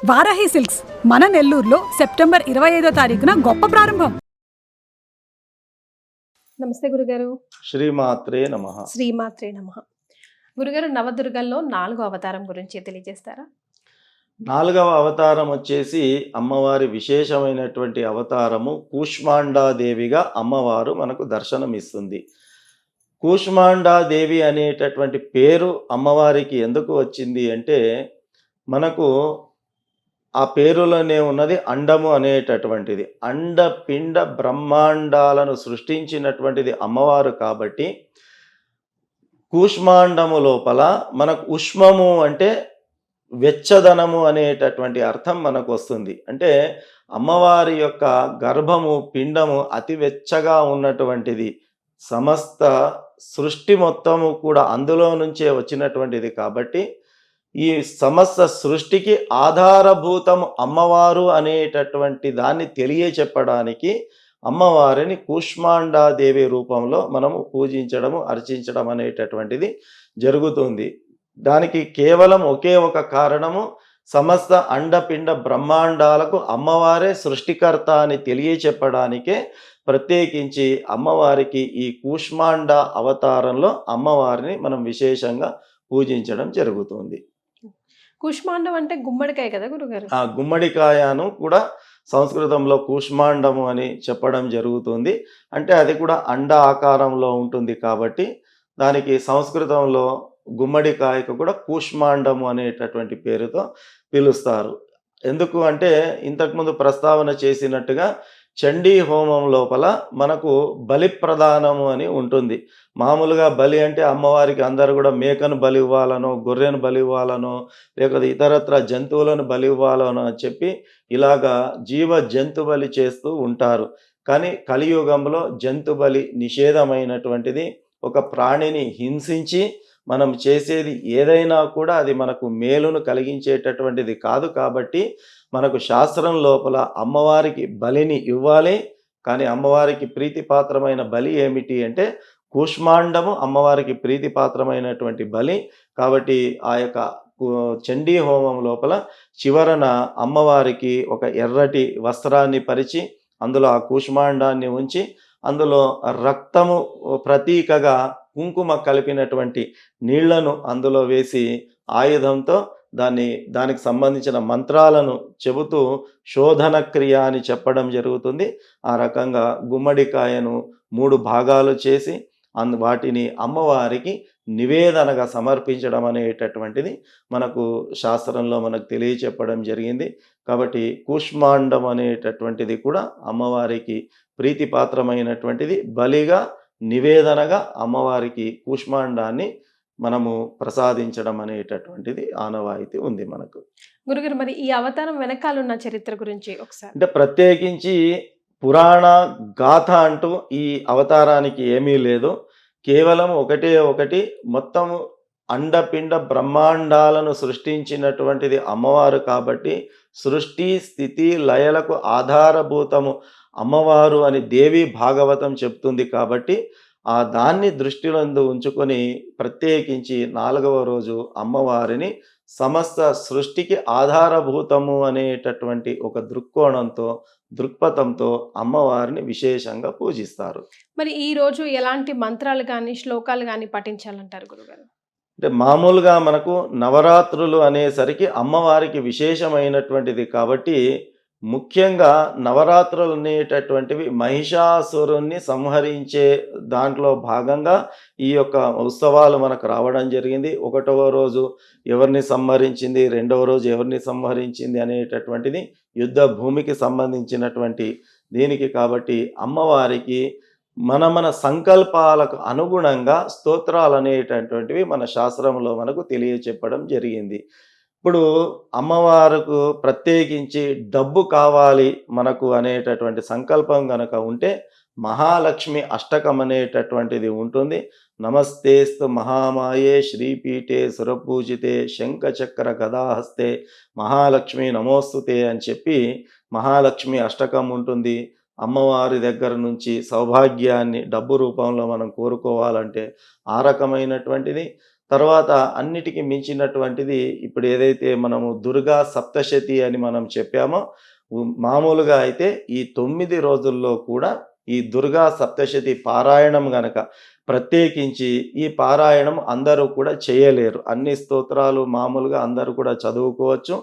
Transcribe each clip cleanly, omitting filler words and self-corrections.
Varahi silks మన నెల్లూరులో September 25వ తారీఖున గొప్ప ప్రారంభం. నమస్తే గురుగారు. శ్రీమాత్రే నమః. శ్రీమాత్రే నమః. గురుగారు, నవదుర్గల్లో 4వ అవతారం గురించి తెలియజేస్తారా? 4వ అవతారం వచ్చేసి అమ్మవారి విశేషమైనటువంటి అవతారము కూష్మాండాదేవిగా అమ్మవారు మనకు దర్శనమిస్తుంది. కూష్మాండాదేవి అనేటటువంటి పేరు అమ్మవారికి ఎందుకు వచ్చింది అంటే, మనకు ఆ పేరులోనే ఉన్నది అండము అనేటటువంటిది. అండ పిండ బ్రహ్మాండాలను సృష్టించినటువంటిది అమ్మవారు కాబట్టి, కూష్మాండము లోపల మనకు ఉష్మము అంటే వెచ్చదనము అనేటటువంటి అర్థం మనకు వస్తుంది. అంటే అమ్మవారి యొక్క గర్భము పిండము అతి వెచ్చగా ఉన్నటువంటిది. సమస్త సృష్టి మొత్తము కూడా అందులో నుంచే వచ్చినటువంటిది కాబట్టి, ఈ సమస్త సృష్టికి ఆధారభూతం అమ్మవారు అనేటటువంటి దాన్ని తెలియచెప్పడానికి అమ్మవారిని కూష్మాండాదేవి రూపంలో మనము పూజించడము, అర్చించడం అనేటటువంటిది జరుగుతుంది. దానికి కేవలం ఒకే ఒక కారణము, సమస్త అండపిండ బ్రహ్మాండాలకు అమ్మవారే సృష్టికర్త అని తెలియచెప్పడానికే ప్రత్యేకించి అమ్మవారికి ఈ కూష్మాండ అవతారంలో అమ్మవారిని మనం విశేషంగా పూజించడం జరుగుతుంది. కూష్మాండం అంటే గుమ్మడికాయ కదా గురుగారు? ఆ గుమ్మడికాయను కూడా సంస్కృతంలో కూష్మాండము అని చెప్పడం జరుగుతుంది. అంటే అది కూడా అండ ఆకారంలో ఉంటుంది కాబట్టి దానికి సంస్కృతంలో గుమ్మడికాయకు కూడా కూష్మాండము అనేటటువంటి పేరుతో పిలుస్తారు. ఎందుకు అంటే, ఇంతకుముందు ప్రస్తావన చేసినట్టుగా చండీ హోమం లోపల మనకు బలి ప్రదానము అని ఉంటుంది. మామూలుగా బలి అంటే అమ్మవారికి అందరూ కూడా మేకను బలి ఇవ్వాలనో, గొర్రెను బలి ఇవ్వాలనో, లేకపోతే ఇతరత్ర జంతువులను బలి ఇవ్వాలనో అని చెప్పి ఇలాగా జీవ జంతు బలి చేస్తూ ఉంటారు. కానీ కలియుగంలో జంతు బలి నిషేధమైనటువంటిది. ఒక ప్రాణిని హింసించి మనం చేసేది ఏదైనా కూడా అది మనకు మేలును కలిగించేటటువంటిది కాదు. కాబట్టి మనకు శాస్త్రం లోపల అమ్మవారికి బలిని ఇవ్వాలి. కానీ అమ్మవారికి ప్రీతిపాత్రమైన బలి ఏమిటి అంటే కూష్మాండము అమ్మవారికి ప్రీతిపాత్రమైనటువంటి బలి. కాబట్టి ఆ యొక్క చండీ హోమం లోపల చివరన అమ్మవారికి ఒక ఎర్రటి వస్త్రాన్ని పరిచి అందులో ఆ కూష్మాండాన్ని ఉంచి అందులో రక్తము ప్రతీకగా కుంకుమ కలిపినటువంటి నీళ్లను అందులో వేసి ఆయుధంతో దానికి సంబంధించిన మంత్రాలను చెబుతూ శోధన క్రియ అని చెప్పడం జరుగుతుంది. ఆ రకంగా గుమ్మడికాయను 3 భాగాలు చేసి వాటిని అమ్మవారికి నివేదనగా సమర్పించడం అనేటటువంటిది మనకు శాస్త్రంలో మనకు తెలియచెప్పడం జరిగింది. కాబట్టి కూష్మాండం అనేటటువంటిది కూడా అమ్మవారికి ప్రీతిపాత్రమైనటువంటిది. బలిగా నివేదనగా అమ్మవారికి కూష్మాండాన్ని మనము ప్రసాదించడం అనేటటువంటిది ఆనవాయితీ ఉంది మనకు. గురుగారు, మరి ఈ అవతారం వెనకాలన్న చరిత్ర గురించి ఒకసారి. అంటే ప్రత్యేకించి పురాణ గాథ అంటూ ఈ అవతారానికి ఏమీ లేదు. కేవలం ఒకటి మొత్తము అండపిండ బ్రహ్మాండాలను సృష్టించినటువంటిది అమ్మవారు కాబట్టి, సృష్టి స్థితి లయలకు ఆధారభూతము అమ్మవారు అని దేవి భాగవతం చెప్తుంది. కాబట్టి ఆ దాన్ని దృష్టిలో ఉంచుకొని ప్రత్యేకించి 4వ రోజు అమ్మవారిని సమస్త సృష్టికి ఆధారభూతము అనేటటువంటి ఒక దృక్పథంతో అమ్మవారిని విశేషంగా పూజిస్తారు. మరి ఈ రోజు ఎలాంటి మంత్రాలు కానీ శ్లోకాలు కానీ పఠించాలంటారు గురుగారు? అంటే మామూలుగా మనకు నవరాత్రులు అనేసరికి అమ్మవారికి విశేషమైనటువంటిది కాబట్టి, ముఖ్యంగా నవరాత్రులు అనేటటువంటివి మహిషాసురుణ్ణి సంహరించే దాంట్లో భాగంగా ఈ యొక్క ఉత్సవాలు మనకు రావడం జరిగింది. 1వ రోజు ఎవరిని సంహరించింది, 2వ రోజు ఎవరిని సంహరించింది అనేటటువంటిది యుద్ధ భూమికి సంబంధించినటువంటి దీనికి. కాబట్టి అమ్మవారికి మన సంకల్పాలకు అనుగుణంగా స్తోత్రాలు అనేటటువంటివి మన శాస్త్రంలో మనకు తెలియచెప్పడం జరిగింది. ఇప్పుడు అమ్మవారికి ప్రత్యేకించి డబ్బు కావాలి మనకు అనేటటువంటి సంకల్పం గనక ఉంటే మహాలక్ష్మి అష్టకం అనేటటువంటిది ఉంటుంది. నమస్తేస్తు మహామాయే శ్రీపీఠే సురపూజితే శంఖచక్ర గదాహస్తే మహాలక్ష్మి నమోస్తుతే అని చెప్పి మహాలక్ష్మి అష్టకం ఉంటుంది. అమ్మవారి దగ్గర నుంచి సౌభాగ్యాన్ని డబ్బు రూపంలో మనం కోరుకోవాలంటే ఆ రకమైనటువంటిది. తర్వాత అన్నిటికీ మించినటువంటిది ఇప్పుడు ఏదైతే మనము దుర్గా సప్తశతి అని మనం చెప్పామో, మామూలుగా అయితే ఈ 9 రోజుల్లో కూడా ఈ దుర్గా సప్తశతి పారాయణం గనక ప్రత్యేకించి ఈ పారాయణం అందరూ కూడా చేయలేరు. అన్ని స్తోత్రాలు మామూలుగా అందరూ కూడా చదువుకోవచ్చు.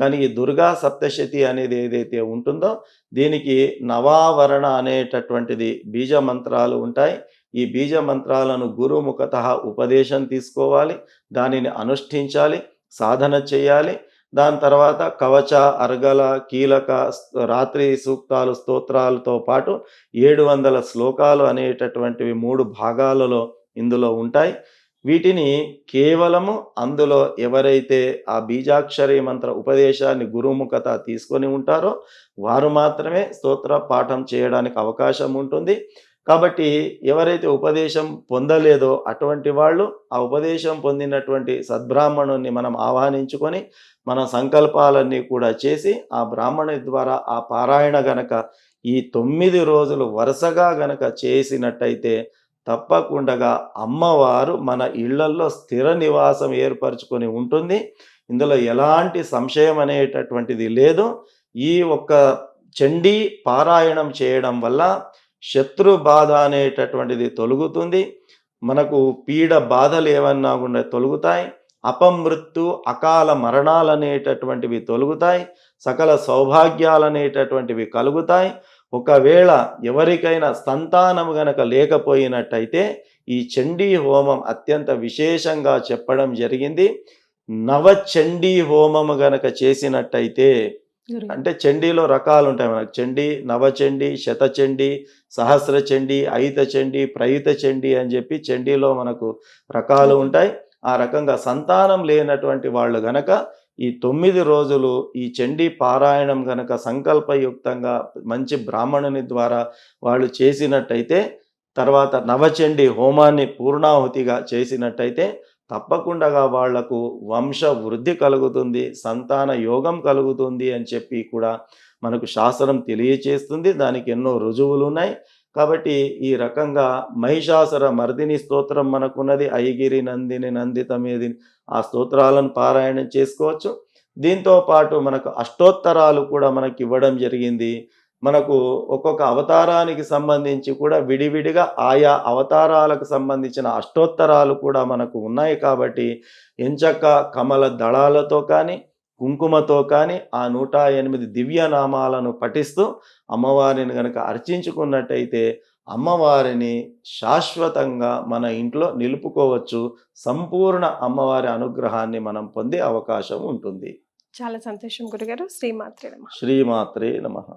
కానీ ఈ దుర్గా సప్తశతి అనేది ఏదైతే ఉంటుందో దీనికి నవావరణ అనేటటువంటిది బీజ మంత్రాలు ఉంటాయి. ఈ బీజ మంత్రాలను గురుముఖతః ఉపదేశం తీసుకోవాలి, దానిని అనుష్ఠించాలి, సాధన చేయాలి. దాని తర్వాత కవచ, అర్గల, కీలక, రాత్రి సూక్తాలు, స్తోత్రాలతో పాటు 700 శ్లోకాలు అనేటటువంటివి 3 భాగాలలో ఇందులో ఉంటాయి. వీటిని కేవలము అందులో ఎవరైతే ఆ బీజాక్షరి మంత్ర ఉపదేశాన్ని గురుముఖత తీసుకొని ఉంటారో వారు మాత్రమే స్తోత్ర పాఠం చేయడానికి అవకాశం ఉంటుంది. కాబట్టి ఎవరైతే ఉపదేశం పొందలేదో అటువంటి వాళ్ళు ఆ ఉపదేశం పొందినటువంటి సద్బ్రాహ్మణుని మనం ఆహ్వానించుకొని మన సంకల్పాలన్నీ కూడా చేసి ఆ బ్రాహ్మణి ద్వారా ఆ పారాయణ గనక ఈ 9 రోజులు వరుసగా గనక చేసినట్టయితే తప్పకుండా అమ్మవారు మన ఇళ్లల్లో స్థిర నివాసం ఏర్పరచుకొని ఉంటుంది. ఇందులో ఎలాంటి సంశయం అనేటటువంటిది లేదు. ఈ ఒక్క చండీ పారాయణం చేయడం వల్ల శత్రు బాధ అనేటటువంటిది తొలగుతుంది. మనకు పీడ బాధలు ఏమన్నా కూడా తొలగుతాయి. అపమృత్యు, అకాల మరణాలు అనేటటువంటివి తొలగుతాయి. సకల సౌభాగ్యాలు అనేటటువంటివి కలుగుతాయి. ఒకవేళ ఎవరికైనా సంతానం గనక లేకపోయినట్టయితే ఈ చండీ హోమం అత్యంత విశేషంగా చెప్పడం జరిగింది. నవచండీ హోమం గనక చేసినట్టయితే, అంటే చండీలో రకాలు ఉంటాయి మనకు. చండీ, నవచండీ, శతచండీ, సహస్రచండీ, అయితచండీ, ప్రయుతచండీ అని చెప్పి చండీలో మనకు రకాలు ఉంటాయి. ఆ రకంగా సంతానం లేనటువంటి వాళ్ళు గనక ఈ 9 రోజులు ఈ చండీ పారాయణం గనక సంకల్పయుక్తంగా మంచి బ్రాహ్మణుని ద్వారా వాళ్ళు చేసినట్టయితే, తర్వాత నవచండీ హోమాన్ని పూర్ణాహుతిగా చేసినట్టయితే తప్పకుండా వాళ్లకు వంశ వృద్ధి కలుగుతుంది, సంతాన యోగం కలుగుతుంది అని చెప్పి కూడా మనకు శాస్త్రం తెలియచేస్తుంది. దానికి ఎన్నో రుజువులు ఉన్నాయి. కాబట్టి ఈ రకంగా మహిషాసుర మర్దిని స్తోత్రం మనకున్నది, ఐగిరి నందిని నందితమేదిని, ఆ స్తోత్రాలను పారాయణం చేసుకోవచ్చు. దీంతో పాటు మనకు అష్టోత్తరాలు కూడా మనకి ఇవ్వడం జరిగింది. మనకు ఒక్కొక్క అవతారానికి సంబంధించి కూడా విడివిడిగా ఆయా అవతారాలకు సంబంధించిన అష్టోత్తరాలు కూడా మనకు ఉన్నాయి. కాబట్టి ఎంచక్క కమల దళాలతో కానీ కుంకుమతో కానీ ఆ 108 దివ్యనామాలను పఠిస్తూ అమ్మవారిని గనక అర్చించుకున్నట్టయితే అమ్మవారిని శాశ్వతంగా మన ఇంట్లో నిలుపుకోవచ్చు. సంపూర్ణ అమ్మవారి అనుగ్రహాన్ని మనం పొందే అవకాశం ఉంటుంది. చాలా సంతోషం గురుగారు. శ్రీమాత్రే నమః. శ్రీమాత్రే నమః.